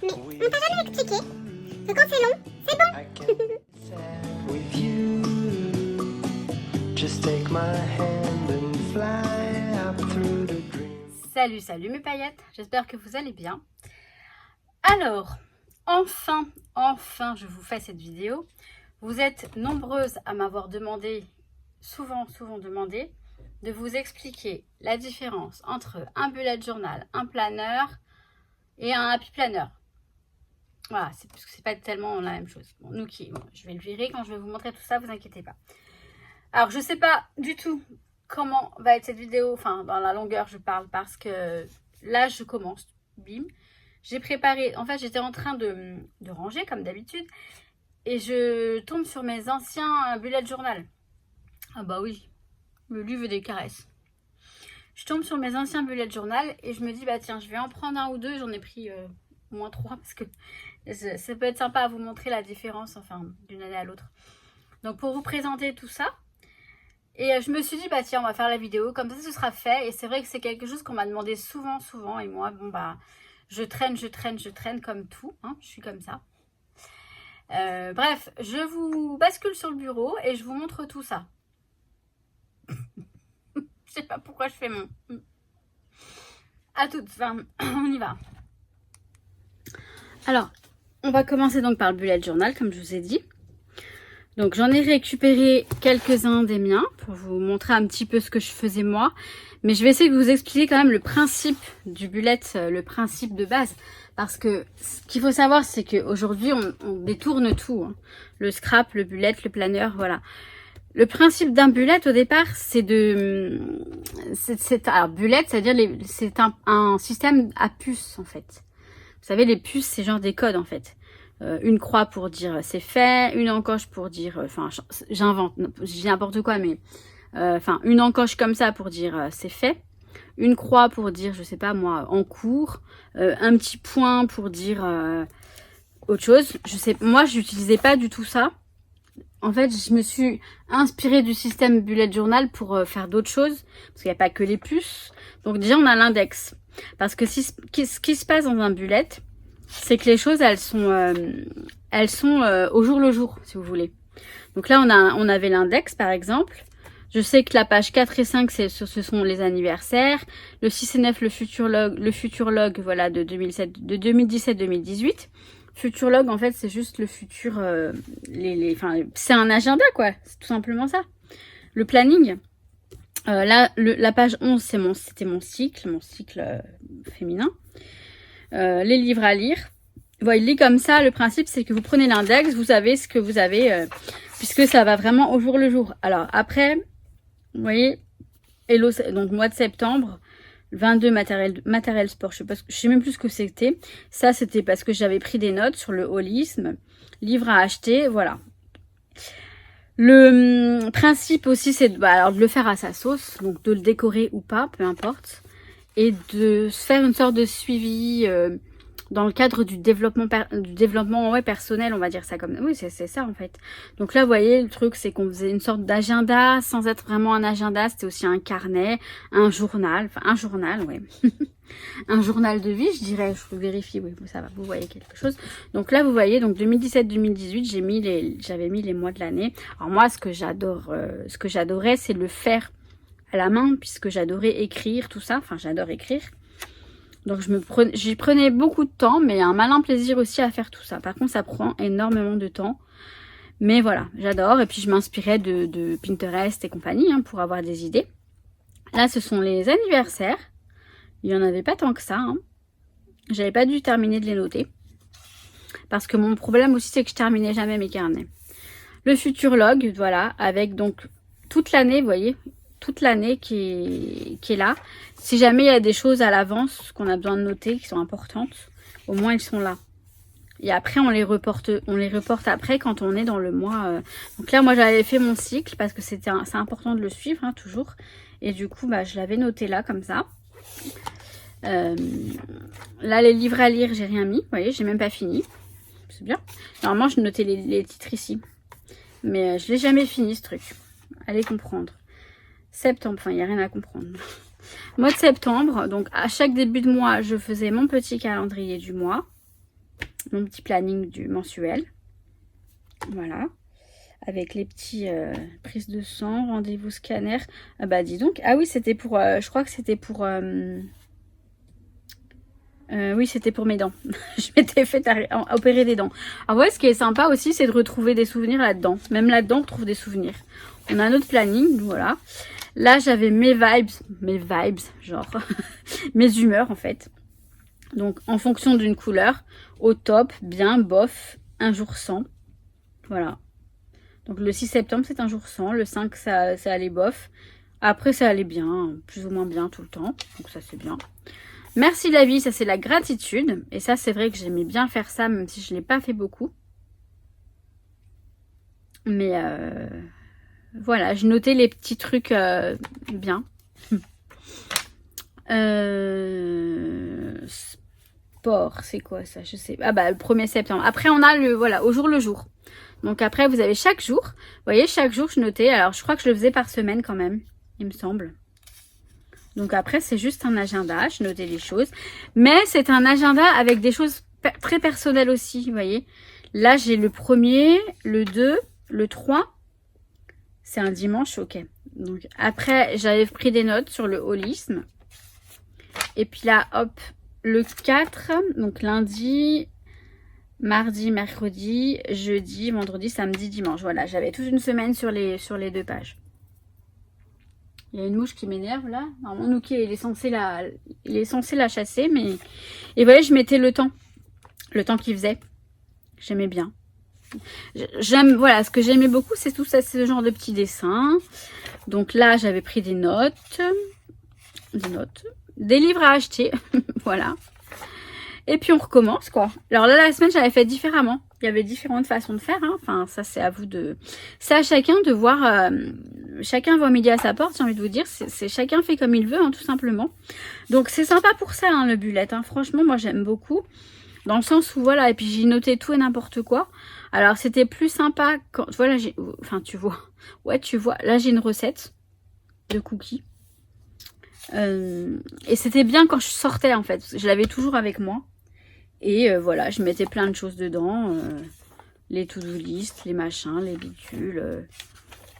Mais on t'a jamais expliqué que quand c'est long, c'est bon. With you, just take my hand and fly up through the dream. Salut mes paillettes, j'espère que vous allez bien. Alors, enfin, je vous fais cette vidéo. Vous êtes nombreuses à m'avoir demandé, souvent demandé, de vous expliquer la différence entre un bullet journal, un planeur et un happy planner. Voilà, c'est parce que c'est pas tellement la même chose. Bon, bon, je vais le virer quand je vais vous montrer tout ça, vous inquiétez pas. Alors, je sais pas du tout comment va être cette vidéo, enfin, dans la longueur je parle, parce que là, je commence, bim. J'ai préparé, en fait, j'étais en train de ranger, comme d'habitude, et je tombe sur mes anciens bullet journal. Ah bah oui, le livre des caresses. Je tombe sur mes anciens bullet journal, et je me dis, bah tiens, je vais en prendre un ou deux, j'en ai pris au moins 3, parce que ça peut être sympa à vous montrer la différence, enfin, d'une année à l'autre. Donc, pour vous présenter tout ça, et je me suis dit, bah tiens, on va faire la vidéo, comme ça ce sera fait. Et c'est vrai que c'est quelque chose qu'on m'a demandé souvent. Et moi, bon bah, je traîne comme tout. Hein, je suis comme ça. Bref, je vous bascule sur le bureau et je vous montre tout ça. Je sais pas pourquoi je fais mon... À toutes, enfin, on y va. Alors, on va commencer donc par le bullet journal, comme je vous ai dit. Donc j'en ai récupéré quelques-uns des miens pour vous montrer un petit peu ce que je faisais moi. Mais je vais essayer de vous expliquer quand même le principe du bullet, le principe de base. Parce que ce qu'il faut savoir, c'est qu'aujourd'hui on détourne tout. Hein. Le scrap, le bullet, le planeur, voilà. Le principe d'un bullet au départ, c'est de... alors bullet, c'est-à-dire c'est un système à puces en fait. Vous savez, les puces, c'est genre des codes en fait. Une croix pour dire c'est fait, une encoche pour dire, enfin j'invente, je dis n'importe quoi, mais enfin une encoche comme ça pour dire c'est fait, une croix pour dire je sais pas moi en cours, un petit point pour dire autre chose. Je sais, moi j'utilisais pas du tout ça. En fait, je me suis inspirée du système bullet journal pour faire d'autres choses, parce qu'il n'y a pas que les puces. Donc déjà on a l'index, parce que ce qui se passe dans un bullet, c'est que les choses, elles sont au jour le jour, si vous voulez. Donc là, on avait l'index, par exemple. Je sais que la page 4 et 5, ce sont les anniversaires. Le 6 et 9, le futur log, voilà, de 2017-2018. Futur log, en fait, c'est juste le futur, c'est un agenda, quoi. C'est tout simplement ça. Le planning. Là, la page 11, c'était mon cycle féminin. Les livres à lire. Voilà, il lit comme ça. Le principe, c'est que vous prenez l'index, vous savez ce que vous avez, puisque ça va vraiment au jour le jour. Alors après, vous voyez, Hello, donc mois de septembre, 22 matériel sport. Je sais même plus ce que c'était. Ça, c'était parce que j'avais pris des notes sur le holisme, livre à acheter, voilà. Le principe aussi, c'est de le faire à sa sauce, donc de le décorer ou pas, peu importe. Et de se faire une sorte de suivi dans le cadre du développement personnel, on va dire ça comme... Oui, c'est ça en fait. Donc là, vous voyez, le truc, c'est qu'on faisait une sorte d'agenda, sans être vraiment un agenda, c'était aussi un carnet, un journal, enfin un journal, ouais. Un journal de vie, je dirais, je vérifie, oui, ça va, vous voyez quelque chose. Donc là, vous voyez, donc 2017-2018, j'avais mis les mois de l'année. Alors moi, ce que j'adorais, c'est le faire à la main, puisque j'adorais écrire, tout ça. Enfin, j'adore écrire. Donc, j'y prenais beaucoup de temps, mais un malin plaisir aussi à faire tout ça. Par contre, ça prend énormément de temps. Mais voilà, j'adore. Et puis, je m'inspirais de Pinterest et compagnie pour avoir des idées. Là, ce sont les anniversaires. Il n'y en avait pas tant que ça. J'avais pas dû terminer de les noter. Parce que mon problème aussi, c'est que je terminais jamais mes carnets. Le futur log, voilà, avec donc toute l'année, vous voyez, toute l'année qui est là. Si jamais il y a des choses à l'avance qu'on a besoin de noter, qui sont importantes, au moins ils sont là. Et après, on les reporte après quand on est dans le mois. Donc là, moi, j'avais fait mon cycle parce que c'est important de le suivre, toujours. Et du coup, bah, je l'avais noté là, comme ça. Là, les livres à lire, j'ai rien mis. Vous voyez, j'ai même pas fini. C'est bien. Normalement, je notais les titres ici. Mais je l'ai jamais fini, ce truc. Allez comprendre. Septembre, enfin, il n'y a rien à comprendre. Mois de septembre, donc à chaque début de mois, je faisais mon petit calendrier du mois. mon petit planning du mensuel. Voilà. Avec les petits prises de sang, rendez-vous scanner. Ah bah dis donc. Ah oui, c'était pour... je crois que c'était pour... oui, c'était pour mes dents. Je m'étais fait opérer des dents. Alors ouais, ce qui est sympa aussi, c'est de retrouver des souvenirs là-dedans. Même là-dedans, on retrouve des souvenirs. On a notre planning, voilà. Là, j'avais mes vibes, genre mes humeurs en fait. Donc, en fonction d'une couleur, au top, bien, bof, un jour sans. Voilà. Donc, le 6 septembre, c'est un jour sans. Le 5, ça allait bof. Après, ça allait bien, plus ou moins bien tout le temps. Donc, ça, c'est bien. Merci la vie, ça, c'est la gratitude. Et ça, c'est vrai que j'aimais bien faire ça, même si je ne l'ai pas fait beaucoup. Mais... voilà, je notais les petits trucs bien. Sport, c'est quoi ça? Je sais. Ah bah le 1er septembre. Après on a le voilà, au jour le jour. Donc après vous avez chaque jour. Vous voyez, chaque jour je notais. Alors je crois que je le faisais par semaine quand même, il me semble. Donc après c'est juste un agenda, je notais les choses. Mais c'est un agenda avec des choses très personnelles aussi, vous voyez. Là j'ai le 1er, le 2, le 3. C'est un dimanche, ok. Donc après, j'avais pris des notes sur le holisme. Et puis là, hop, le 4, donc lundi, mardi, mercredi, jeudi, vendredi, samedi, dimanche. Voilà, j'avais toute une semaine sur les 2 pages. Il y a une mouche qui m'énerve là. Normalement, Nuki, il est censé la chasser, mais... Et voilà, je mettais le temps qu'il faisait. J'aimais bien. J'aime, voilà, ce que j'aimais beaucoup, c'est tout ça, c'est ce genre de petits dessins. Donc là, j'avais pris des notes, des livres à acheter, voilà. Et puis on recommence, quoi. Alors là, la semaine, j'avais fait différemment. Il y avait différentes façons de faire, hein. Enfin, ça, c'est à vous de... C'est à chacun de voir... chacun voit midi à sa porte, j'ai envie de vous dire. C'est chacun fait comme il veut, hein, tout simplement. Donc, c'est sympa pour ça, hein, le bullet. Hein. Franchement, moi, j'aime beaucoup. Dans le sens où, voilà, et puis j'ai noté tout et n'importe quoi. Alors, c'était plus sympa quand... Voilà, enfin, tu vois. Ouais, tu vois. Là, j'ai une recette de cookies. Et c'était bien quand je sortais, en fait. Je l'avais toujours avec moi. Et voilà, je mettais plein de choses dedans. Les to-do list, les machins, les bidules.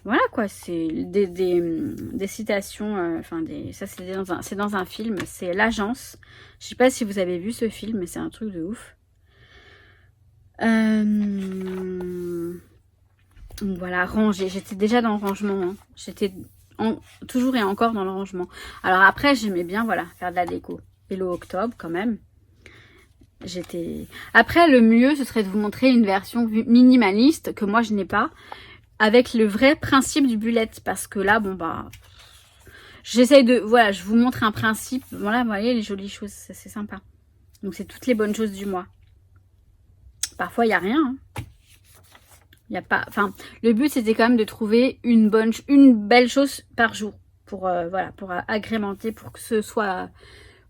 Voilà, quoi. C'est des citations. Enfin, ça, c'est dans un film. C'est L'Agence. Je sais pas si vous avez vu ce film, mais c'est un truc de ouf. Donc voilà, ranger. J'étais déjà dans le rangement. Hein. J'étais toujours et encore dans le rangement. Alors après, j'aimais bien, voilà, faire de la déco. Hello Octobre, quand même. Après, le mieux, ce serait de vous montrer une version minimaliste que moi, je n'ai pas. Avec le vrai principe du bullet. Parce que là, bon, bah... J'essaye de... Voilà, je vous montre un principe. Voilà, vous voyez, les jolies choses, c'est sympa. Donc, c'est toutes les bonnes choses du mois. Parfois, il n'y a rien. Hein. Il y a pas... Enfin, le but, c'était quand même de trouver une belle chose par jour. Pour, voilà, pour agrémenter, pour que ce soit...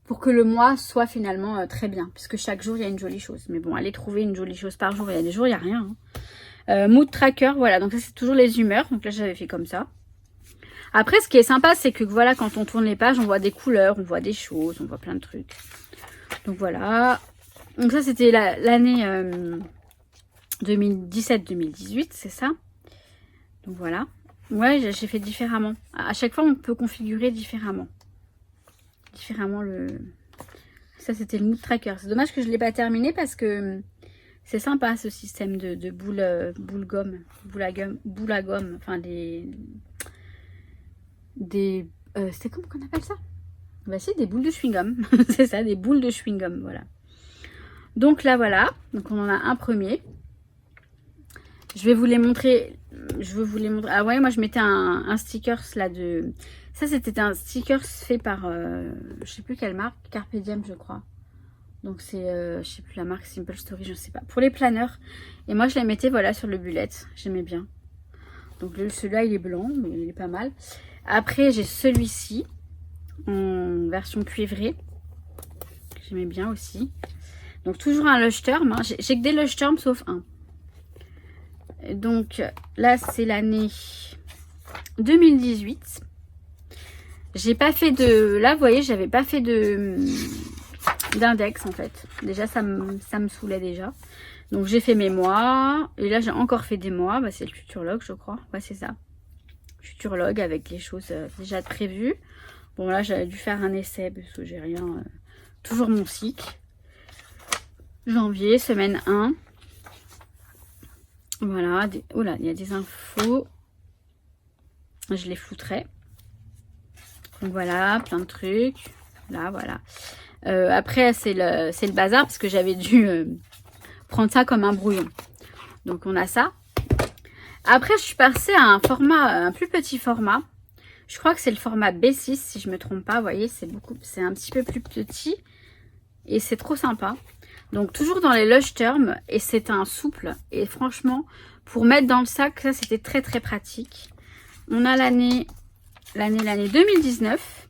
Pour que le mois soit finalement très bien. Puisque chaque jour, il y a une jolie chose. Mais bon, allez trouver une jolie chose par jour. Il y a des jours, il n'y a rien. Hein. Mood tracker, voilà. Donc, ça, c'est toujours les humeurs. Donc là, j'avais fait comme ça. Après, ce qui est sympa, c'est que voilà, quand on tourne les pages, on voit des couleurs, on voit des choses, on voit plein de trucs. Donc voilà. Donc ça, c'était l'année 2017-2018, c'est ça. Donc voilà. Ouais, j'ai fait différemment. À chaque fois, on peut configurer différemment. Ça, c'était le mood tracker. C'est dommage que je ne l'ai pas terminé parce que c'est sympa, ce système de boule à gomme. Enfin, c'était comment qu'on appelle ça? Bah c'est des boules de chewing-gum. C'est ça, des boules de chewing-gum, voilà. Donc là, voilà. Donc on en a un premier. Je vais vous les montrer. Ah ouais, moi je mettais un stickers là de... Ça, c'était un stickers fait par... je sais plus quelle marque. Carpe Diem, je crois. Donc c'est... je sais plus la marque, Simple Story, je sais pas. Pour les planeurs. Et moi, je les mettais, voilà, sur le bullet. J'aimais bien. Donc celui-là, il est blanc, mais il est pas mal. Après, j'ai celui-ci. En version cuivrée. J'aimais bien aussi. Donc, toujours un Leuchtturm. Hein. J'ai que des Leuchtturm, sauf un. Donc, là, c'est l'année 2018. J'ai pas fait de... Là, vous voyez, j'avais pas fait de d'index en fait. Déjà ça me saoulait déjà. Donc j'ai fait mes mois. Et là j'ai encore fait des mois. Bah, c'est le Futurlog je crois. Ouais c'est ça. Futurlog avec les choses déjà prévues. Bon là j'avais dû faire un essai parce que j'ai rien. Toujours mon cycle. Janvier, semaine 1. Voilà. Oh là, il y a des infos. Je les flouterai. Donc voilà, plein de trucs. Là, voilà. Après, c'est le bazar parce que j'avais dû prendre ça comme un brouillon. Donc on a ça. Après, je suis passée à un format, un plus petit format. Je crois que c'est le format B6 si je me trompe pas. Vous voyez, c'est un petit peu plus petit. Et c'est trop sympa. Donc toujours dans les Lush Term. Et c'est un souple. Et franchement, pour mettre dans le sac, ça c'était très très pratique. On a l'année 2019.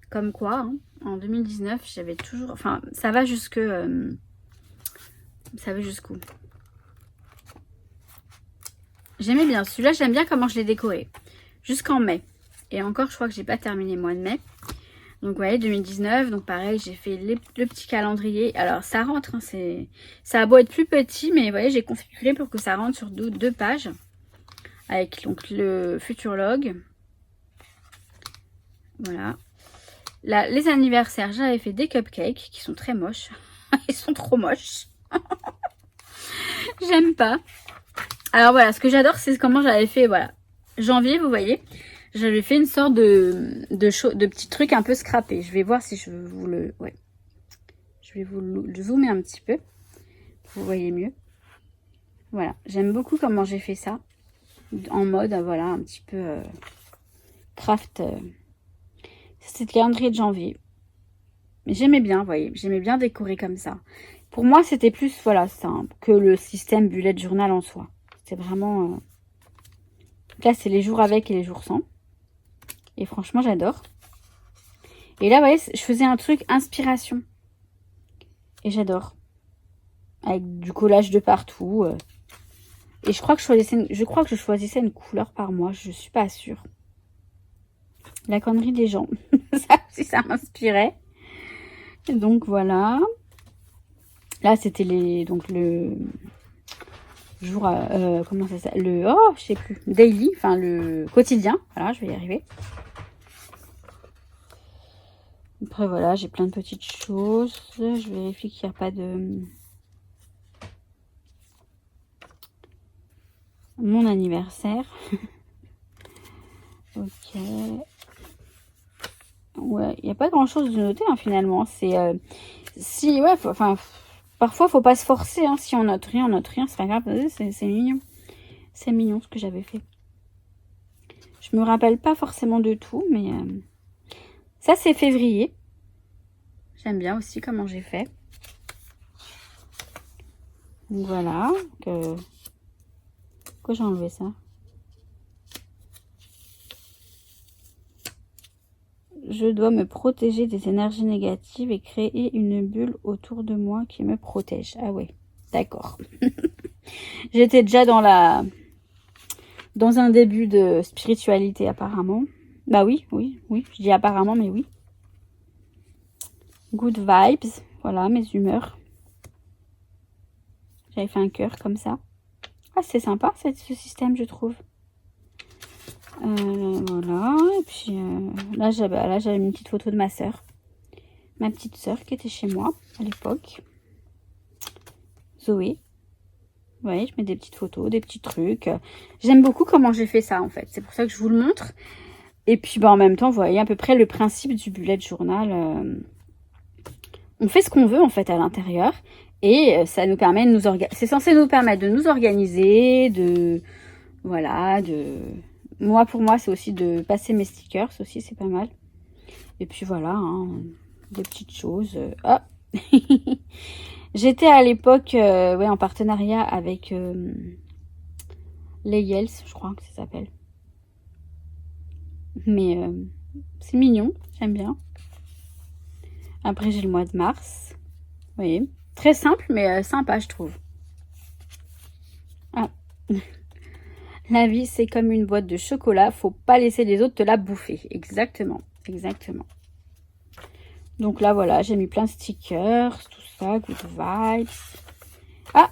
Comme quoi, hein, en 2019, j'avais toujours... Enfin, ça va jusque... ça va jusqu'où? J'aimais bien. Celui-là, j'aime bien comment je l'ai décoré. Jusqu'en mai. Et encore, je crois que j'ai pas terminé le mois de mai. Donc, vous voyez, 2019. Donc, pareil, j'ai fait le petit calendrier. Alors, ça rentre. Hein, ça a beau être plus petit, mais vous voyez, j'ai configuré pour que ça rentre sur deux pages. Avec donc le Futurlog. Voilà. Là, les anniversaires, j'avais fait des cupcakes qui sont très moches. Ils sont trop moches. J'aime pas. Alors voilà, ce que j'adore, c'est comment j'avais fait, voilà. Janvier, vous voyez, j'avais fait une sorte de petit truc un peu scrappé. Je vais voir si je vous le... Ouais. Je vais vous le zoomer un petit peu. Vous voyez mieux. Voilà, j'aime beaucoup comment j'ai fait ça. En mode, voilà, un petit peu craft... C'était le calendrier de janvier. Mais j'aimais bien, vous voyez. J'aimais bien décorer comme ça. Pour moi, c'était plus, voilà, simple que le système bullet journal en soi. C'était vraiment... Là, c'est les jours avec et les jours sans. Et franchement, j'adore. Et là, vous voyez, je faisais un truc inspiration. Et j'adore. Avec du collage de partout. Et je crois que je choisissais une couleur par mois. Je suis pas sûre. La connerie des gens. Ça aussi, ça m'inspirait. Donc, voilà. Là, c'était donc le jour... comment ça s'appelle? Oh, je sais plus. Daily, enfin, le quotidien. Voilà, je vais y arriver. Après, voilà, j'ai plein de petites choses. Je vérifie qu'il n'y a pas de... Mon anniversaire. Ok. Ouais, il n'y a pas grand chose de noter hein, finalement. C'est si ouais, parfois faut pas se forcer. Hein, si on note rien, c'est pas grave. C'est mignon. C'est mignon ce que j'avais fait. Je me rappelle pas forcément de tout, mais ça c'est février. J'aime bien aussi comment j'ai fait. Donc voilà. Pourquoi j'ai enlevé ça? Je dois me protéger des énergies négatives et créer une bulle autour de moi qui me protège. Ah ouais, d'accord. J'étais déjà dans un début de spiritualité apparemment. Bah oui. Je dis apparemment, mais oui. Good vibes. Voilà, mes humeurs. J'avais fait un cœur comme ça. Ah, c'est sympa ce système, je trouve. Voilà, et puis là j'avais une petite photo de ma soeur, ma petite soeur qui était chez moi à l'époque, Zoé. Vous voyez, je mets des petites photos, des petits trucs. J'aime beaucoup comment j'ai fait ça en fait, c'est pour ça que je vous le montre. Et puis bah, en même temps, vous voyez à peu près le principe du bullet journal. On fait ce qu'on veut en fait à l'intérieur et ça nous permet de nous organiser. C'est censé nous permettre de nous organiser, Moi, pour moi, c'est aussi de passer mes stickers. Aussi, c'est pas mal. Et puis voilà, hein, des petites choses. Oh J'étais à l'époque ouais, en partenariat avec les Yels, je crois que ça s'appelle. Mais c'est mignon, j'aime bien. Après, j'ai le mois de mars. Vous voyez, très simple, mais sympa, je trouve. Ah La vie, c'est comme une boîte de chocolat. Faut pas laisser les autres te la bouffer. Exactement. Exactement. Donc là, voilà, j'ai mis plein de stickers, tout ça, good vibes. Ah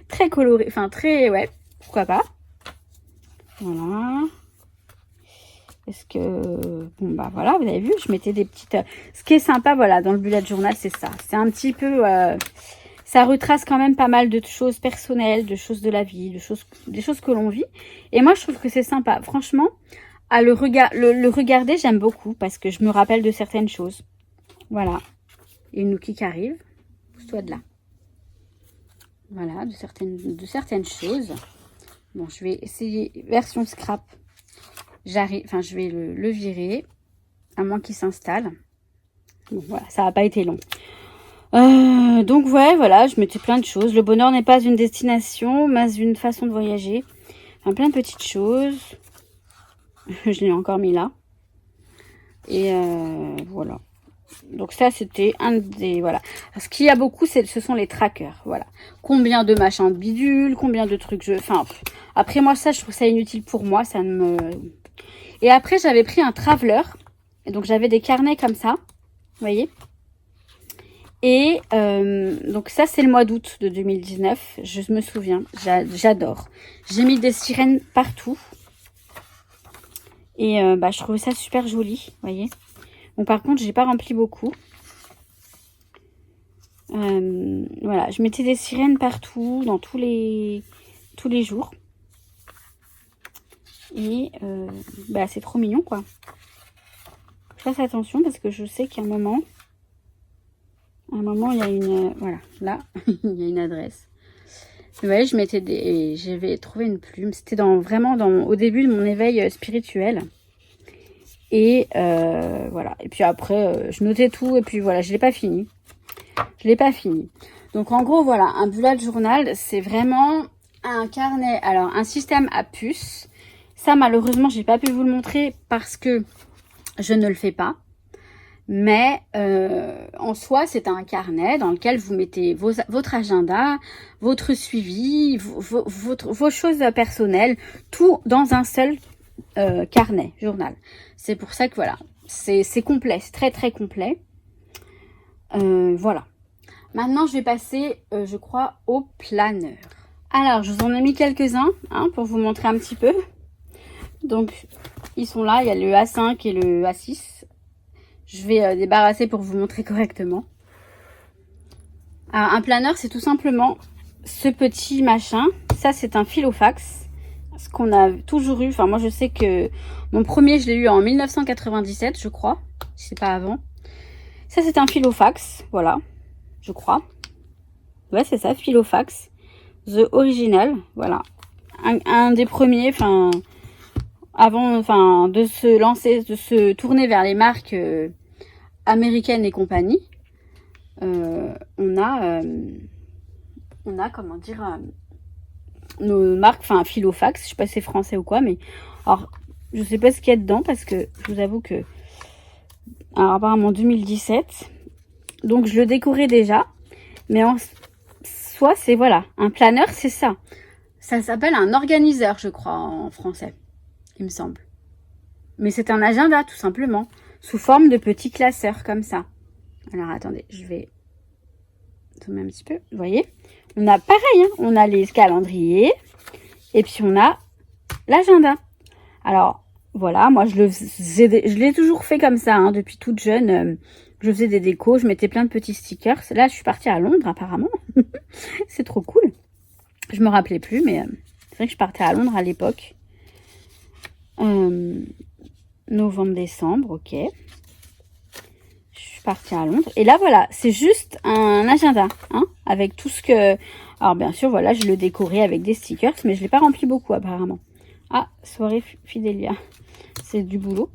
très coloré, enfin très, ouais, pourquoi pas. Voilà. Est-ce que... Bon, bah voilà, vous avez vu, je mettais des petites... Ce qui est sympa, voilà, dans le bullet journal, c'est ça. C'est un petit peu... Ça retrace quand même pas mal de choses personnelles, de choses de la vie, des choses que l'on vit. Et moi, je trouve que c'est sympa. Franchement, à le regarder, j'aime beaucoup parce que je me rappelle de certaines choses. Voilà. Et une Nookie qui arrive. Pousse-toi de là. Voilà, de certaines choses. Bon, je vais essayer version scrap. J'arrive, enfin, je vais le virer, à moins qu'il s'installe. Bon, voilà, ça n'a pas été long. Donc, ouais, voilà, je mettais plein de choses. Le bonheur n'est pas une destination, mais une façon de voyager. Enfin, plein de petites choses. Je l'ai encore mis là. Et voilà. Donc ça, c'était un des... Voilà. Ce qu'il y a beaucoup, ce sont les trackers. Voilà. Combien de machins de bidules, combien de trucs... Enfin, après, moi, ça, je trouve ça inutile pour moi. Ça ne me... Et après, j'avais pris un traveler. Et donc, j'avais des carnets comme ça. Vous voyez? Et donc, ça, c'est le mois d'août de 2019. Je me souviens. J'adore. J'ai mis des sirènes partout. Et bah, je trouvais ça super joli. Vous voyez? Bon, par contre, j'ai pas rempli beaucoup. Voilà, je mettais des sirènes partout, dans tous les jours. Et bah, c'est trop mignon, quoi. Je fasse attention parce que je sais qu'à un moment, il y a une... voilà, là, il y a une adresse. Vous voyez, je mettais des... J'avais trouvé une plume. C'était vraiment au début de mon éveil spirituel. Et voilà. Et puis après, je notais tout. Et puis voilà, je l'ai pas fini. Donc en gros, voilà, un bullet journal, c'est vraiment un carnet. Alors, un système à puce. Ça, malheureusement, j'ai pas pu vous le montrer parce que je ne le fais pas. Mais en soi, c'est un carnet dans lequel vous mettez votre agenda, votre suivi, vos choses personnelles, tout dans un seul carnet, journal. C'est pour ça que voilà, c'est complet, c'est très très complet. Voilà. Maintenant, je vais passer, je crois, au planeur. Alors, je vous en ai mis quelques-uns hein, pour vous montrer un petit peu. Donc, ils sont là, il y a le A5 et le A6. Je vais débarrasser pour vous montrer correctement. Alors, un planeur, c'est tout simplement ce petit machin. Ça, c'est un filofax. Ce qu'on a toujours eu. Enfin, moi, je sais que mon premier, je l'ai eu en 1997, je crois. Si c'est pas avant. Ça, c'est un filofax. Voilà. Je crois. Ouais, c'est ça, filofax. The Original. Voilà. Un des premiers, enfin... Avant, enfin, de se lancer, de se tourner vers les marques américaines et compagnie, on a, comment dire, nos marques, enfin, Filofax, je sais pas si c'est français ou quoi, mais, alors, je sais pas ce qu'il y a dedans, parce que, je vous avoue que, alors, apparemment, 2017, donc, je le décorais déjà, mais en soi, c'est, voilà, un planeur, c'est ça. Ça s'appelle un organiseur, je crois, en français. Il me semble. Mais c'est un agenda, tout simplement. Sous forme de petits classeurs, comme ça. Alors, attendez, je vais zoomer un petit peu. Vous voyez? On a pareil, hein, on a les calendriers. Et puis, on a l'agenda. Alors, voilà, moi, je l'ai toujours fait comme ça, hein, depuis toute jeune. Je faisais des décos, je mettais plein de petits stickers. Là, je suis partie à Londres, apparemment. C'est trop cool. Je me rappelais plus, mais c'est vrai que je partais à Londres à l'époque. Novembre-décembre, ok. Je suis partie à Londres. Et là, voilà, c'est juste un agenda, hein, avec tout ce que... Alors, bien sûr, voilà, je le décorais avec des stickers, mais je ne l'ai pas rempli beaucoup, apparemment. Ah, soirée Fidélia. C'est du boulot.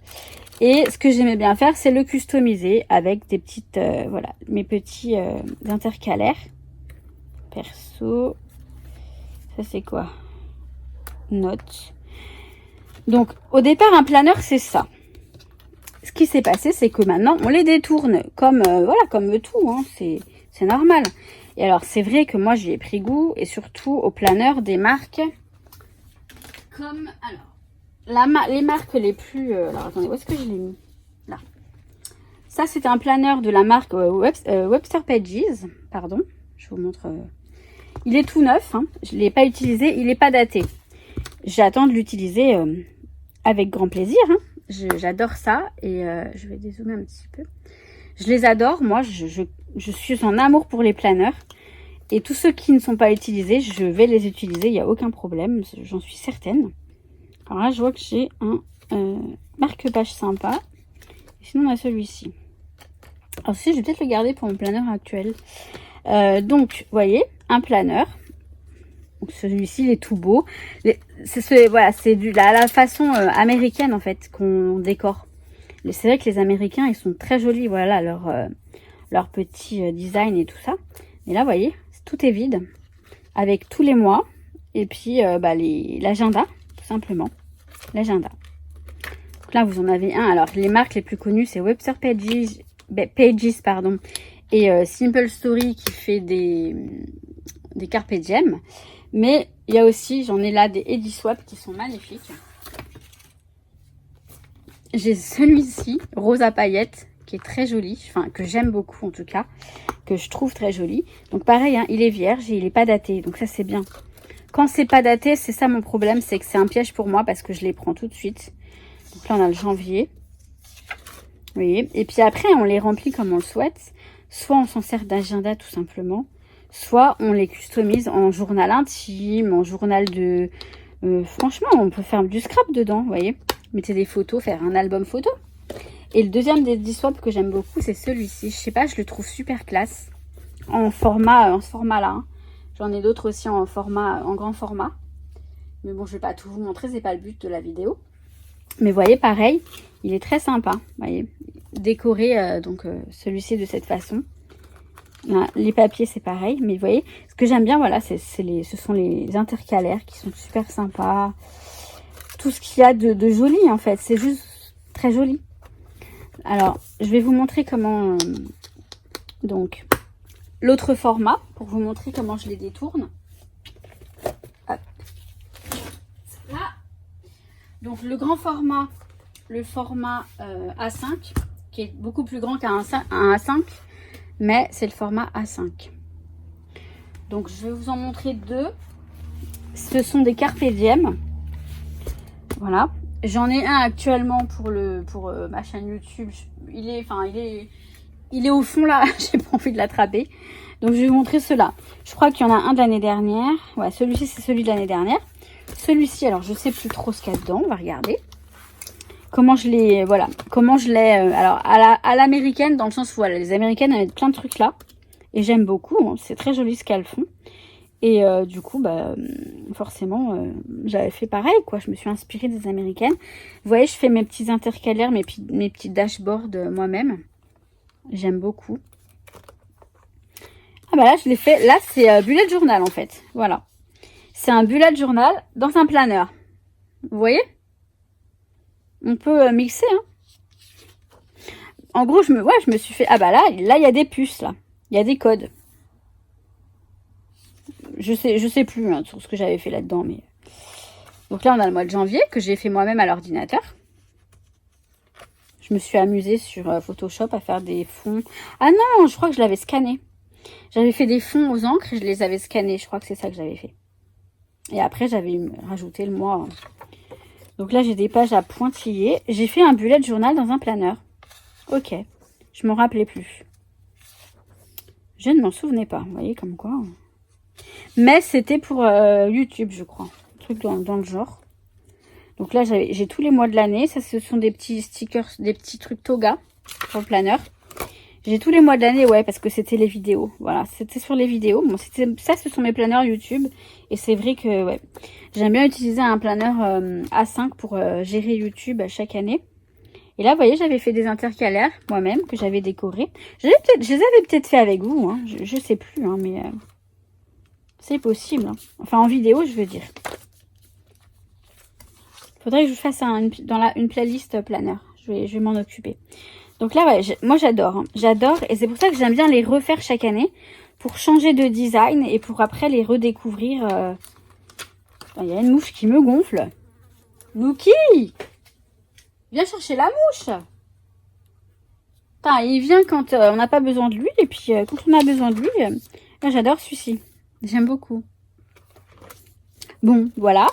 Et ce que j'aimais bien faire, c'est le customiser avec des petites... voilà, mes petits intercalaires. Perso. Ça, c'est quoi? Notes. Donc, au départ, un planeur, c'est ça. Ce qui s'est passé, c'est que maintenant, on les détourne comme, voilà, comme tout, hein, c'est normal. Et alors, c'est vrai que moi, j'y ai pris goût, et surtout au planeur des marques comme, alors, les marques les plus... alors, attendez, où est-ce que je l'ai mis? Là. Ça, c'était un planeur de la marque Webster Pages. Pardon, je vous montre. Il est tout neuf. Hein. Je ne l'ai pas utilisé. Il n'est pas daté. J'attends de l'utiliser avec grand plaisir. Hein. J'adore ça. Et je vais dézoomer un petit peu. Je les adore. Moi, je suis en amour pour les planeurs. Et tous ceux qui ne sont pas utilisés, je vais les utiliser. Il n'y a aucun problème. J'en suis certaine. Alors là, je vois que j'ai un marque-page sympa. Et sinon, on a celui-ci. Alors si, je vais peut-être le garder pour mon planeur actuel. Donc, vous voyez, un planeur. Celui-ci, il est tout beau. Voilà, c'est la façon américaine, en fait, qu'on décore. C'est vrai que les Américains, ils sont très jolis. Voilà, leur petit design et tout ça. Et là, vous voyez, tout est vide. Avec tous les mois. Et puis, l'agenda, tout simplement. L'agenda. Donc là, vous en avez un. Alors, les marques les plus connues, c'est Webster Pages, pardon, et Simple Story qui fait des Carpe Diem. Mais il y a aussi, j'en ai là des Ediswap qui sont magnifiques. J'ai celui-ci, rose à paillettes, qui est très joli, enfin que j'aime beaucoup en tout cas, que je trouve très joli. Donc pareil, hein, il est vierge et il n'est pas daté, donc ça c'est bien. Quand c'est pas daté, c'est ça mon problème, c'est que c'est un piège pour moi parce que je les prends tout de suite. Donc là on a le janvier. Vous voyez, et puis après on les remplit comme on le souhaite. Soit on s'en sert d'agenda tout simplement, soit on les customise en journal intime, en journal de... franchement, on peut faire du scrap dedans, vous voyez. Mettez des photos, faire un album photo. Et le deuxième des Ediswap que j'aime beaucoup, c'est celui-ci. Je sais pas, je le trouve super classe. En ce format-là. Hein. J'en ai d'autres aussi en grand format. Mais bon, je vais pas tout vous montrer, c'est pas le but de la vidéo. Mais vous voyez, pareil, il est très sympa. Vous voyez, décoré celui-ci de cette façon. Là, les papiers, c'est pareil. Mais vous voyez, ce que j'aime bien, voilà, ce sont les intercalaires qui sont super sympas. Tout ce qu'il y a de joli, en fait. C'est juste très joli. Alors, je vais vous montrer comment... donc, l'autre format, pour vous montrer comment je les détourne. Hop. Là. Donc, le grand format, le format A5, qui est beaucoup plus grand qu'un A5, mais c'est le format A5. Donc, je vais vous en montrer deux. Ce sont des Carpe Diem. Voilà. J'en ai un actuellement pour ma chaîne YouTube. Il est au fond là. J'ai pas envie de l'attraper. Donc, je vais vous montrer cela. Je crois qu'il y en a un de l'année dernière. Ouais, celui-ci, c'est celui de l'année dernière. Celui-ci, alors, je sais plus trop ce qu'il y a dedans. On va regarder. Comment je l'ai... Voilà. Comment je l'ai... alors, à l'américaine, dans le sens où, voilà, les américaines, elles mettent plein de trucs là. Et j'aime beaucoup. Hein. C'est très joli ce qu'elles font. Et du coup, forcément, j'avais fait pareil, quoi. Je me suis inspirée des américaines. Vous voyez, je fais mes petits intercalaires, mes petits dashboards moi-même. J'aime beaucoup. Ah bah là, je l'ai fait. Là, c'est bullet journal, en fait. Voilà. C'est un bullet journal dans un planeur. Vous voyez? On peut mixer, hein. En gros, je me suis fait... Ah bah là, il y a des puces, là. Il y a des codes. Je sais plus hein, sur ce que j'avais fait là-dedans. Mais... donc là, on a le mois de janvier que j'ai fait moi-même à l'ordinateur. Je me suis amusée sur Photoshop à faire des fonds. Ah non, je crois que je l'avais scanné. J'avais fait des fonds aux encres et je les avais scannés. Je crois que c'est ça que j'avais fait. Et après, j'avais rajouté le mois. Donc là, j'ai des pages à pointiller. J'ai fait un bullet journal dans un planeur. Ok. Je m'en rappelais plus. Je ne m'en souvenais pas. Vous voyez, comme quoi... mais c'était pour YouTube, je crois. Un truc dans le genre. Donc là, j'ai tous les mois de l'année. Ça, ce sont des petits stickers, des petits trucs toga pour le planeur. J'ai tous les mois de l'année, ouais, parce que c'était les vidéos. Voilà, c'était sur les vidéos. Bon, ça, ce sont mes planeurs YouTube. Et c'est vrai que, ouais, j'aime bien utiliser un planeur A5 pour gérer YouTube chaque année. Et là, vous voyez, j'avais fait des intercalaires moi-même que j'avais décorés. Je les avais peut-être fait avec vous. Hein. Je sais plus, hein, mais... c'est possible. Hein. Enfin, en vidéo, je veux dire. Faudrait que je fasse une playlist planeur. Je vais m'en occuper. Donc là, ouais, moi, j'adore. Hein. J'adore. Et c'est pour ça que j'aime bien les refaire chaque année. Pour changer de design et pour après les redécouvrir. Il y a une mouche qui me gonfle. Nuki! Viens chercher la mouche! Putain, il vient quand on n'a pas besoin de lui. Et puis quand on a besoin de lui, j'adore celui-ci. J'aime beaucoup. Bon, voilà.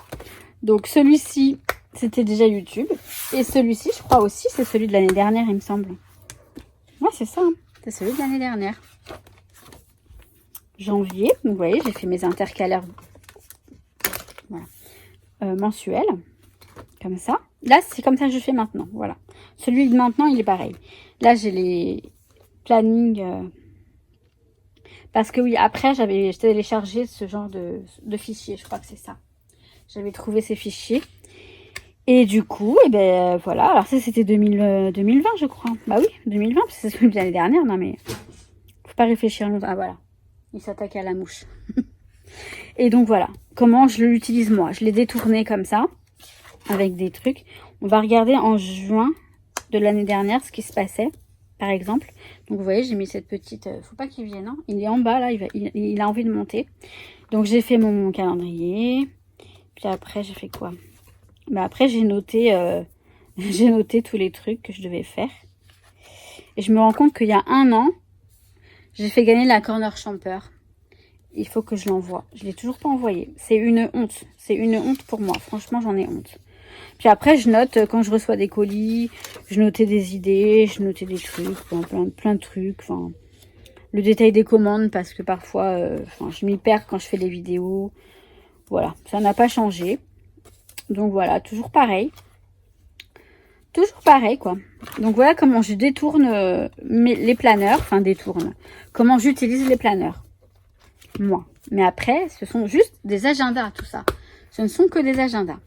Donc celui-ci, c'était déjà YouTube. Et celui-ci, je crois aussi, c'est celui de l'année dernière, il me semble. Ouais, c'est ça. Hein. C'est celui de l'année dernière. Janvier. Donc, vous voyez, j'ai fait mes intercalaires voilà. Mensuels. Comme ça. Là, c'est comme ça que je fais maintenant. Voilà. Celui de maintenant, il est pareil. Là, j'ai les plannings. Parce que oui, après, j'avais téléchargé ce genre de fichiers. Je crois que c'est ça. J'avais trouvé ces fichiers. Et du coup, et ben voilà. Alors ça, c'était 2020, je crois. Bah oui, 2020, parce que c'est celui de l'année dernière. Non, mais faut pas réfléchir longtemps. Ah, voilà. Il s'attaque à la mouche. Et donc, voilà. Comment je l'utilise, moi. Je l'ai détourné comme ça. Avec des trucs. On va regarder en juin de l'année dernière ce qui se passait. Par exemple. Donc, vous voyez, j'ai mis cette petite... faut pas qu'il vienne, hein. Il est en bas, là. Il a envie de monter. Donc, j'ai fait mon calendrier. Puis après, j'ai fait quoi? Bah après, j'ai noté tous les trucs que je devais faire. Et je me rends compte qu'il y a 1 an, j'ai fait gagner la Corner Champer. Il faut que je l'envoie. Je l'ai toujours pas envoyé. C'est une honte. C'est une honte pour moi. Franchement, j'en ai honte. Puis après, je note quand je reçois des colis. Je notais des idées. Je notais des trucs. Plein de trucs. Enfin, le détail des commandes parce que parfois, je m'y perds quand je fais des vidéos. Voilà. Ça n'a pas changé. Donc voilà, toujours pareil. Toujours pareil, quoi. Donc voilà comment je détourne les planeurs. Enfin, détourne. Comment j'utilise les planeurs. Moi. Mais après, ce sont juste des agendas, tout ça. Ce ne sont que des agendas.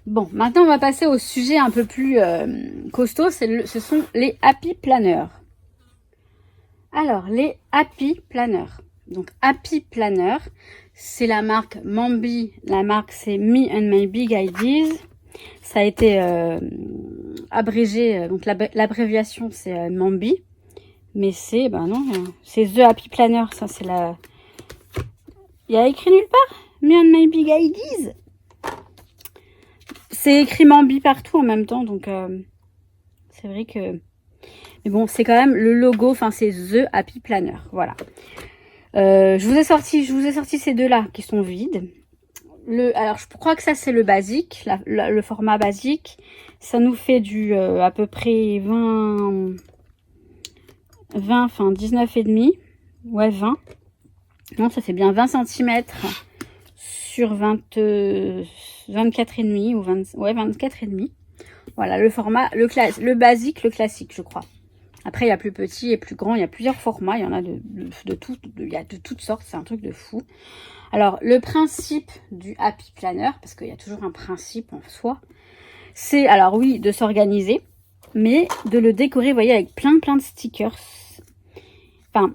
Bon, maintenant, on va passer au sujet un peu plus costaud. Ce sont les Happy Planners. Alors, les Happy Planners. Donc, Happy Planner, c'est la marque Mambi. La marque, c'est Me and My Big Ideas. Ça a été abrégé. Donc, l'abréviation, c'est Mambi. Mais c'est, ben non, c'est The Happy Planner. Ça, c'est la... Il y a écrit nulle part. Me and My Big Ideas. C'est écrit Mambi partout en même temps. Donc, c'est vrai que... Mais bon, c'est quand même le logo. Enfin, c'est The Happy Planner. Voilà. Je vous ai sorti ces deux-là qui sont vides. Alors, je crois que ça, c'est le basique, le format basique. Ça nous fait du à peu près 19,5. Ouais, 20. Non, ça fait bien 20 cm sur 24,5 ou 20, ouais, 24,5. Voilà, le format, le basique, le classique, je crois. Après, il y a plus petit et plus grand. Il y a plusieurs formats. Il y en a il y a de toutes sortes. C'est un truc de fou. Alors, le principe du Happy Planner, parce qu'il y a toujours un principe en soi, c'est, alors oui, de s'organiser, mais de le décorer, vous voyez, avec plein de stickers. Enfin,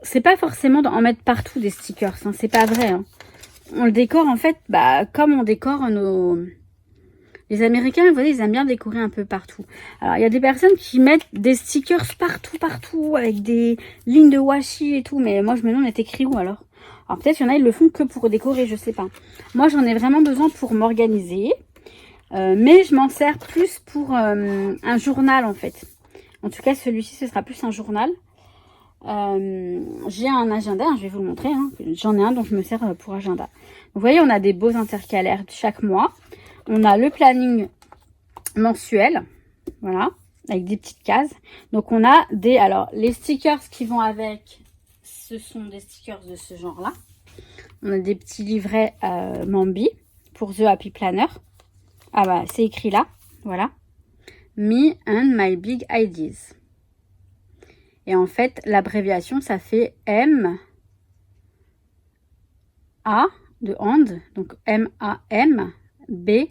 c'est pas forcément d'en mettre partout des stickers. Hein, c'est pas vrai. Hein. On le décore, en fait, bah, comme on décore nos... Les Américains, vous voyez, ils aiment bien décorer un peu partout. Alors, il y a des personnes qui mettent des stickers partout, avec des lignes de washi et tout. Mais moi, je me demande, est écrit où alors? Alors, peut-être, il y en a, ils le font que pour décorer, je sais pas. Moi, j'en ai vraiment besoin pour m'organiser. Mais je m'en sers plus pour un journal, en fait. En tout cas, celui-ci, ce sera plus un journal. J'ai un agenda, je vais vous le montrer. Hein. J'en ai un, donc je me sers pour agenda. Vous voyez, on a des beaux intercalaires chaque mois. On a le planning mensuel, voilà, avec des petites cases. Donc, on a des... Alors, les stickers qui vont avec, ce sont des stickers de ce genre-là. On a des petits livrets Mambi pour The Happy Planner. Ah bah, c'est écrit là, voilà. Me and My Big Ideas. Et en fait, l'abréviation, ça fait M-A de hand, donc M-A-M-B-I,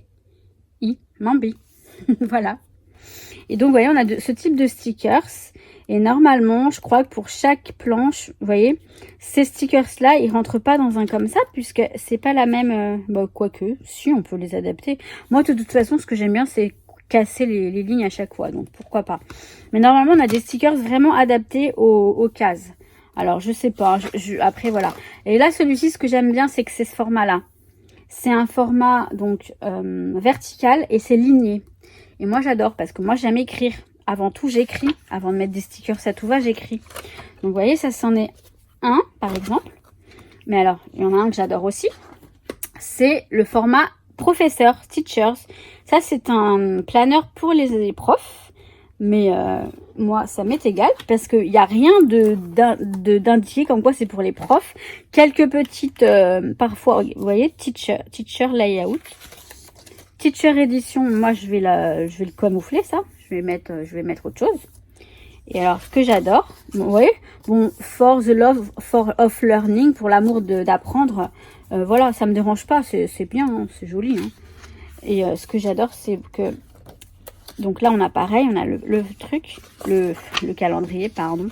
Mambi. Voilà. Et donc, vous voyez, on a ce type de stickers. Et normalement, je crois que pour chaque planche, vous voyez, ces stickers-là, ils rentrent pas dans un comme ça, puisque c'est pas la même... quoique, si, on peut les adapter. Moi, de toute façon, ce que j'aime bien, c'est casser les lignes à chaque fois. Donc, pourquoi pas. Mais normalement, on a des stickers vraiment adaptés aux cases. Alors, je sais pas. Après, voilà. Et là, celui-ci, ce que j'aime bien, c'est que c'est ce format-là. C'est un format, donc, vertical et c'est ligné. Et moi, j'adore parce que moi, j'aime écrire avant tout, j'écris. Avant de mettre des stickers, ça tout va, j'écris. Donc, vous voyez, ça, c'en est un, par exemple. Mais alors, il y en a un que j'adore aussi. C'est le format professeur, teachers. Ça, c'est un planeur pour les profs. Mais moi, ça m'est égal parce qu'il n'y a rien d'indiqué comme quoi c'est pour les profs. Quelques petites, parfois, vous voyez, teacher layout. Teacher édition, moi, je vais le camoufler, ça. Je vais mettre autre chose. Et alors, ce que j'adore, vous voyez, bon, for the love of learning, pour l'amour d'apprendre, voilà, ça me dérange pas, c'est bien, hein, c'est joli. Hein. Et ce que j'adore, c'est que, donc là, on a pareil, on a le truc, le calendrier, pardon.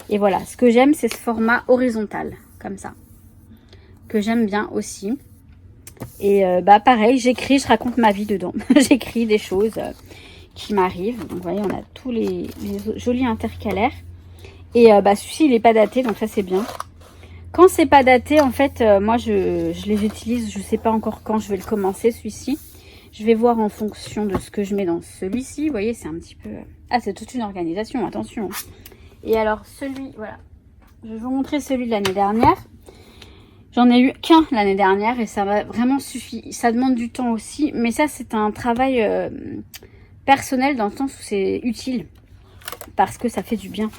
Et voilà, ce que j'aime, c'est ce format horizontal, comme ça, que j'aime bien aussi. Et bah pareil, j'écris, je raconte ma vie dedans. J'écris des choses qui m'arrivent. Donc vous voyez, on a tous les jolis intercalaires. Et bah celui-ci, il n'est pas daté, donc ça c'est bien. Quand c'est pas daté, en fait, moi je les utilise, je sais pas encore quand je vais le commencer, celui-ci. Je vais voir en fonction de ce que je mets dans celui-ci. Vous voyez, c'est un petit peu... Ah, c'est toute une organisation, attention. Et alors, celui, voilà. Je vais vous montrer celui de l'année dernière. J'en ai eu qu'un l'année dernière et ça m'a vraiment suffi. Ça demande du temps aussi, mais ça, c'est un travail personnel dans le sens où c'est utile. Parce que ça fait du bien.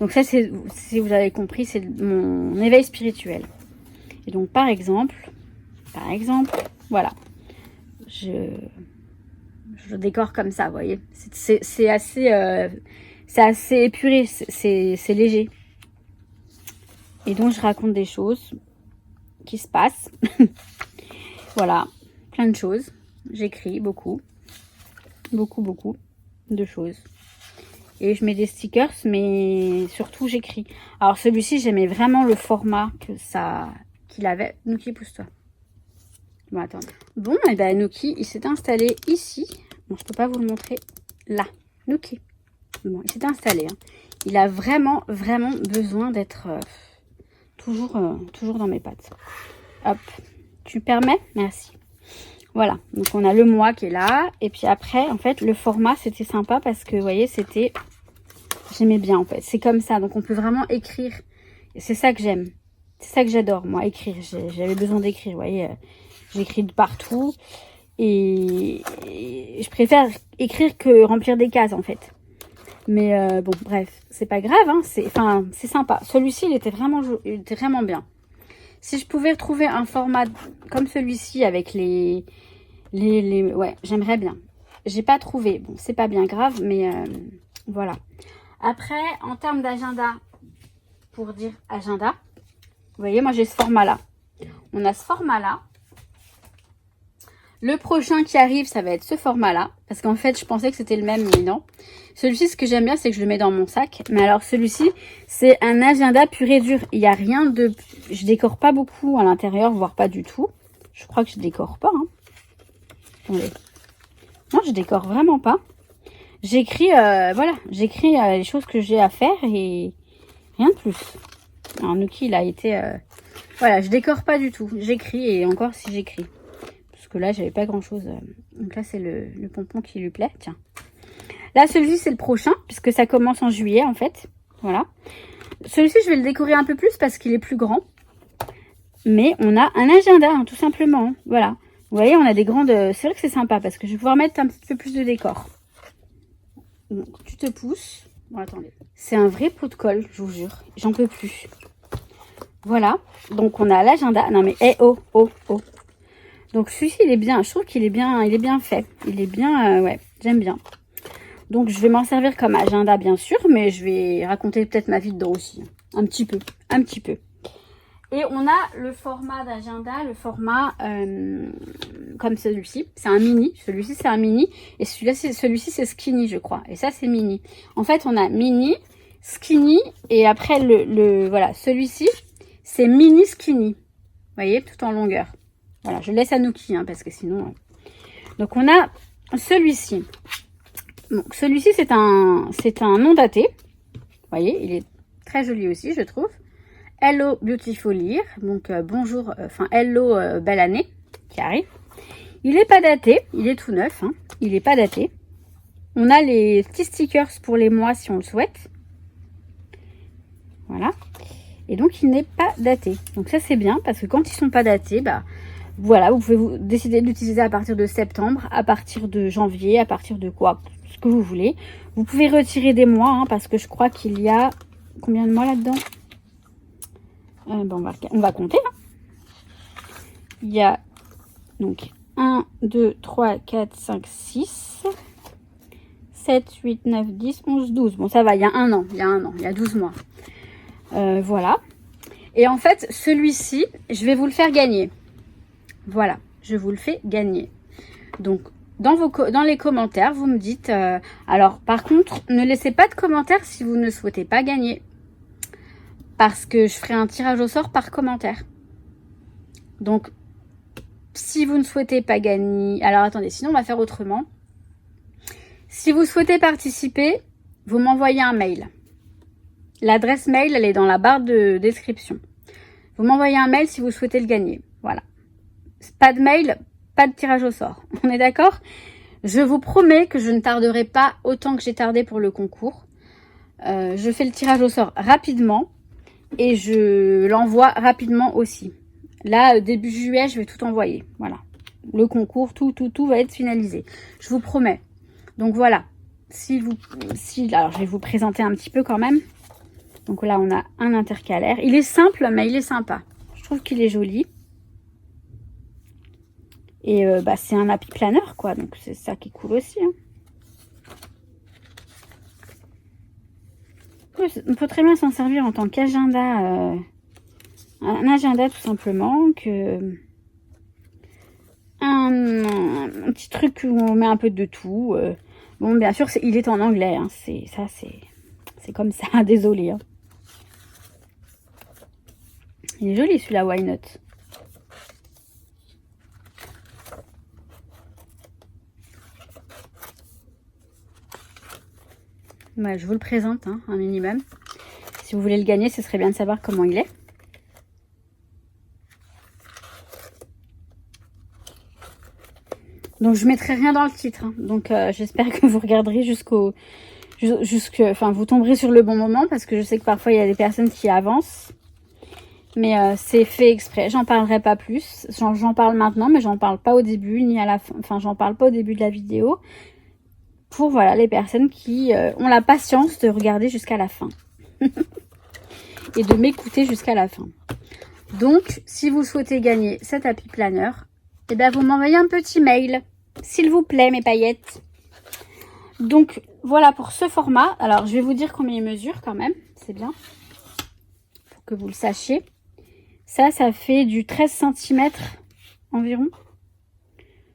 Donc ça, c'est, si vous avez compris, c'est mon éveil spirituel. Et donc, par exemple, voilà. Je décore comme ça, vous voyez. C'est assez épuré, c'est léger. Et donc, je raconte des choses qui se passent. Voilà, plein de choses. J'écris beaucoup de choses. Et je mets des stickers, mais surtout, j'écris. Alors, celui-ci, j'aimais vraiment le format qu'il avait. Nuki, pousse-toi. Bon, attendez. Bon, et ben Nuki, il s'est installé ici. Bon, je peux pas vous le montrer là. Nuki. Bon, il s'est installé. Hein. Il a vraiment besoin d'être toujours dans mes pattes. Hop. Tu permets? Merci. Voilà. Donc, on a le mois qui est là. Et puis après, en fait, le format, c'était sympa parce que, vous voyez, c'était... J'aimais bien, en fait. C'est comme ça. Donc, on peut vraiment écrire. C'est ça que j'aime. C'est ça que j'adore, moi, écrire. J'avais besoin d'écrire, vous voyez. J'écris de partout. Et je préfère écrire que remplir des cases, en fait. Mais bon, bref, c'est pas grave, hein, c'est sympa. Celui-ci, il était vraiment bien. Si je pouvais retrouver un format comme celui-ci avec ouais, j'aimerais bien. J'ai pas trouvé, bon, c'est pas bien grave, mais voilà. Après, en termes d'agenda, pour dire agenda, vous voyez, moi j'ai ce format-là. On a ce format-là. Le prochain qui arrive, ça va être ce format-là. Parce qu'en fait, je pensais que c'était le même, mais non. Celui-ci, ce que j'aime bien, c'est que je le mets dans mon sac. Mais alors, celui-ci, c'est un agenda pur et dur. Il n'y a rien de... Je décore pas beaucoup à l'intérieur, voire pas du tout. Je crois que je décore pas. Hein. Attendez. Non, je décore vraiment pas. J'écris, voilà. J'écris les choses que j'ai à faire et rien de plus. Alors, Nuki, il a été... Voilà, je décore pas du tout. J'écris et encore si j'écris. Que là j'avais pas grand chose, donc là c'est le pompon qui lui plaît. Tiens, là celui-ci c'est le prochain puisque ça commence en juillet en fait. Voilà, celui-ci je vais le décorer un peu plus parce qu'il est plus grand, mais on a un agenda hein, tout simplement hein. Voilà, vous voyez, on a des grandes, c'est vrai que c'est sympa parce que je vais pouvoir mettre un petit peu plus de décor. Donc tu te pousses. Bon, attendez, c'est un vrai pot de colle, je vous jure, j'en peux plus. Voilà, donc on a l'agenda. Non mais oh. Donc celui-ci, il est bien, je trouve qu'il est bien, il est bien fait. Il est bien, ouais, j'aime bien. Donc je vais m'en servir comme agenda, bien sûr, mais je vais raconter peut-être ma vie dedans aussi. Un petit peu. Et on a le format d'agenda, le format comme celui-ci. C'est un mini, celui-ci c'est un mini. Et celui-ci c'est skinny, je crois. Et ça c'est mini. En fait, on a mini, skinny, et après voilà, celui-ci, c'est mini skinny. Vous voyez, tout en longueur. Voilà, je laisse à Nuki, hein, parce que sinon... Donc, on a celui-ci. Donc, celui-ci, c'est un non daté. Vous voyez, il est très joli aussi, je trouve. Hello Beautiful Year. Donc, bonjour, hello belle année qui arrive. Il n'est pas daté, il est tout neuf. Hein, il n'est pas daté. On a les petits stickers pour les mois si on le souhaite. Voilà. Et donc, il n'est pas daté. Donc ça, c'est bien parce que quand ils sont pas datés, bah voilà, vous pouvez décider de l'utiliser à partir de septembre, à partir de janvier, à partir de quoi, ce que vous voulez. Vous pouvez retirer des mois hein, parce que je crois qu'il y a combien de mois là-dedans on va compter. Hein. Il y a donc 1, 2, 3, 4, 5, 6, 7, 8, 9, 10, 11, 12. Bon, ça va, il y a un an, il y a 12 mois. Voilà. Et en fait, celui-ci, je vais vous le faire gagner. Voilà, je vous le fais gagner. Donc, dans les commentaires, vous me dites... alors, par contre, ne laissez pas de commentaires si vous ne souhaitez pas gagner. Parce que je ferai un tirage au sort par commentaire. Donc, si vous ne souhaitez pas gagner... Alors, attendez, sinon, on va faire autrement. Si vous souhaitez participer, vous m'envoyez un mail. L'adresse mail, elle est dans la barre de description. Vous m'envoyez un mail si vous souhaitez le gagner. Voilà. Pas de mail, pas de tirage au sort. On est d'accord? Je vous promets que je ne tarderai pas autant que j'ai tardé pour le concours. Je fais le tirage au sort rapidement et je l'envoie rapidement aussi. Là, début juillet, je vais tout envoyer. Voilà. Le concours, tout va être finalisé. Je vous promets. Donc voilà. Alors, je vais vous présenter un petit peu quand même. Donc là, on a un intercalaire. Il est simple, mais il est sympa. Je trouve qu'il est joli. Et c'est un happy planner, quoi. Donc c'est ça qui est cool aussi. Hein. On peut très bien s'en servir en tant qu'agenda. Un agenda tout simplement. Un petit truc où on met un peu de tout. Bon, bien sûr, il est en anglais. Hein. C'est comme ça. Désolé. Hein. Il est joli celui-là, Why Not. Ouais, je vous le présente, hein, un minimum. Si vous voulez le gagner, ce serait bien de savoir comment il est. Donc, je mettrai rien dans le titre. Hein. Donc, j'espère que vous regarderez vous tomberez sur le bon moment parce que je sais que parfois, il y a des personnes qui avancent. Mais c'est fait exprès. J'en parlerai pas plus. J'en parle maintenant, mais j'en parle pas au début ni à la fin. Enfin, j'en parle pas au début de la vidéo. Pour voilà les personnes qui ont la patience de regarder jusqu'à la fin. Et de m'écouter jusqu'à la fin. Donc, si vous souhaitez gagner cet happy planner, eh bien, vous m'envoyez un petit mail. S'il vous plaît, mes paillettes. Donc, voilà pour ce format. Alors, je vais vous dire combien il mesure quand même. C'est bien. Pour que vous le sachiez. Ça fait du 13 cm environ.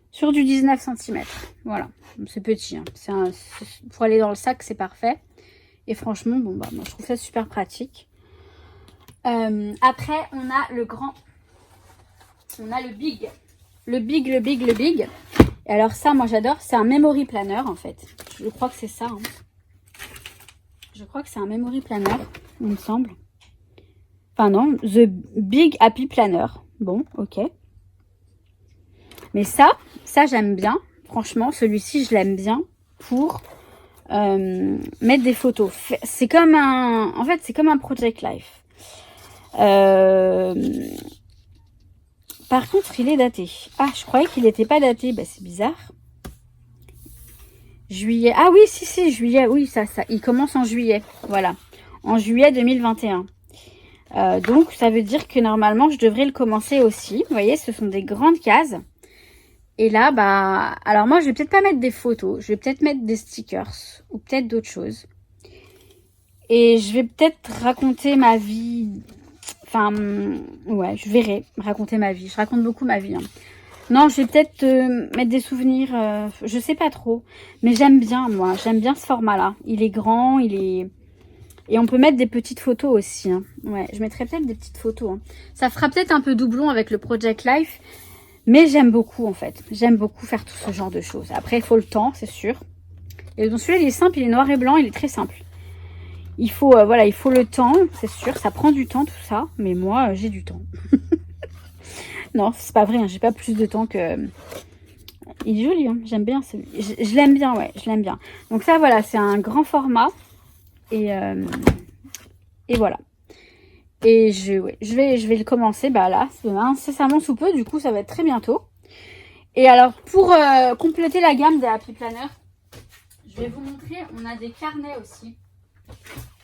Sur du 19 cm. Voilà. C'est petit. Hein. Pour aller dans le sac, c'est parfait. Et franchement, moi, je trouve ça super pratique. Après, on a le grand. On a le big. Le big. Et alors ça, moi, j'adore. C'est un memory planner, en fait. Je crois que c'est ça. Hein. Je crois que c'est un memory planner, il me semble. Enfin, non. The Big Happy Planner. Bon, ok. Mais ça j'aime bien. Franchement, celui-ci, je l'aime bien pour mettre des photos. C'est comme un... En fait, c'est comme un Project Life. Par contre, il est daté. Ah, je croyais qu'il n'était pas daté. Bah, c'est bizarre. Juillet. Ah oui, si, juillet. Oui, ça. Il commence en juillet. Voilà. En juillet 2021. Donc, ça veut dire que normalement, je devrais le commencer aussi. Vous voyez, ce sont des grandes cases. Et là, alors moi, je vais peut-être pas mettre des photos. Je vais peut-être mettre des stickers ou peut-être d'autres choses. Et je vais peut-être raconter ma vie. Enfin, ouais, je verrai raconter ma vie. Je raconte beaucoup ma vie. Hein. Non, je vais peut-être mettre des souvenirs. Je sais pas trop. Mais j'aime bien, moi. J'aime bien ce format-là. Il est grand, Et on peut mettre des petites photos aussi. Hein. Ouais, je mettrai peut-être des petites photos. Hein. Ça fera peut-être un peu doublon avec le Project Life. Mais j'aime beaucoup, en fait. J'aime beaucoup faire tout ce genre de choses. Après, il faut le temps, c'est sûr. Et donc, celui-là, il est simple. Il est noir et blanc. Il est très simple. Il faut, il faut le temps, c'est sûr. Ça prend du temps, tout ça. Mais moi, j'ai du temps. Non, c'est pas vrai. Hein, j'ai pas plus de temps que... Il est joli, hein. J'aime bien celui. Je l'aime bien, ouais, je l'aime bien. Donc ça, voilà, c'est un grand format. Et voilà. Et je vais le commencer, bah là, c'est incessamment sous peu, du coup, ça va être très bientôt. Et alors, pour compléter la gamme des Happy Planner, je vais vous montrer, on a des carnets aussi.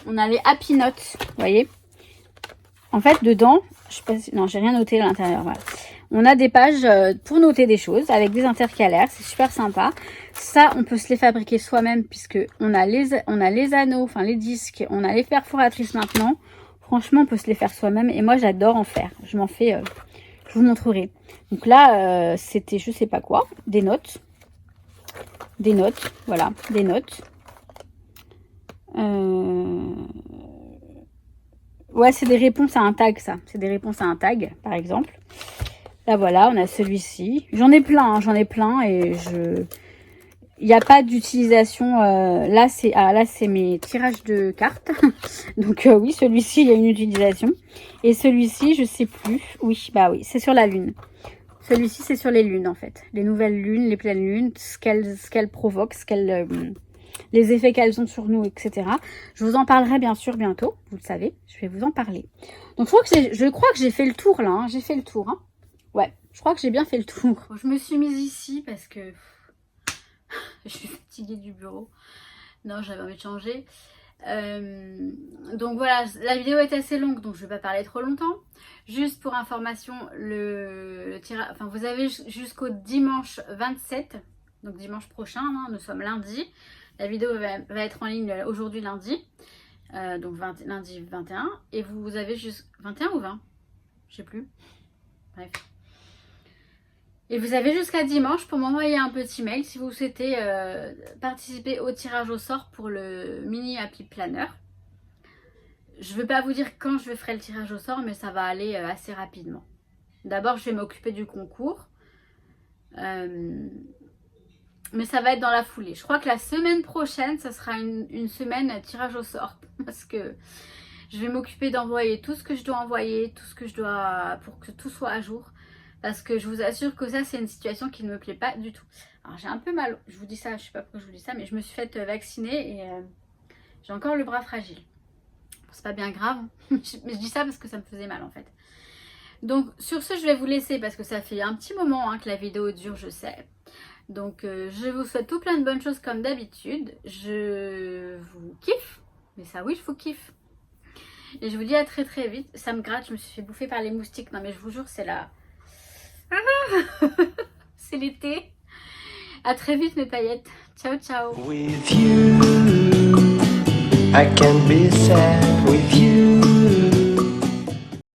On a les Happy Notes, vous voyez. En fait, dedans, je sais pas si, non, j'ai rien noté à l'intérieur, voilà. On a des pages pour noter des choses avec des intercalaires, c'est super sympa. Ça, on peut se les fabriquer soi-même puisque on a les anneaux, enfin les disques, on a les perforatrices maintenant. Franchement, on peut se les faire soi-même et moi, j'adore en faire. Je m'en fais, je vous montrerai. Donc là, c'était je sais pas quoi, des notes, voilà, des notes. Ouais, c'est des réponses à un tag, ça. C'est des réponses à un tag, par exemple. Là, voilà, on a celui-ci. J'en ai plein, et il n'y a pas d'utilisation. Là, c'est mes tirages de cartes. Donc, oui, celui-ci, il y a une utilisation. Et celui-ci, je sais plus. Oui, bah oui, c'est sur la lune. Celui-ci, c'est sur les lunes, en fait. Les nouvelles lunes, les pleines lunes, ce qu'elles provoquent, les effets qu'elles ont sur nous, etc. Je vous en parlerai bien sûr bientôt, vous le savez, je vais vous en parler. Donc je crois que j'ai fait le tour là, hein. J'ai fait le tour. Hein. Ouais, je crois que j'ai bien fait le tour. Je me suis mise ici parce que je suis fatiguée du bureau. Non, j'avais envie de changer. Donc voilà, la vidéo est assez longue, donc je ne vais pas parler trop longtemps. Juste pour information, le tirage, enfin vous avez jusqu'au dimanche 27, donc dimanche prochain, hein, nous sommes lundi. La vidéo va être en ligne aujourd'hui lundi, donc lundi 21. Et vous avez juste 21 ou 20, je sais plus. Bref. Et vous avez jusqu'à dimanche pour m'envoyer un petit mail si vous souhaitez participer au tirage au sort pour le mini Happy Planner. Je ne vais pas vous dire quand je ferai le tirage au sort, mais ça va aller assez rapidement. D'abord, je vais m'occuper du concours. Mais ça va être dans la foulée. Je crois que la semaine prochaine, ça sera une semaine tirage au sort. Parce que je vais m'occuper d'envoyer tout ce que je dois envoyer, tout ce que je dois pour que tout soit à jour. Parce que je vous assure que ça, c'est une situation qui ne me plaît pas du tout. Alors, j'ai un peu mal. Je vous dis ça, je sais pas pourquoi je vous dis ça, mais je me suis faite vacciner et j'ai encore le bras fragile. Bon, c'est pas bien grave. Mais je dis ça parce que ça me faisait mal en fait. Donc, sur ce, je vais vous laisser parce que ça fait un petit moment que la vidéo dure, je sais. Donc je vous souhaite tout plein de bonnes choses comme d'habitude. Je vous kiffe. Mais ça oui, je vous kiffe. Et je vous dis à très très vite. Ça me gratte, je me suis fait bouffer par les moustiques. Non mais je vous jure, c'est la... c'est l'été. À très vite mes paillettes. Ciao ciao. With you, I can be sad with you.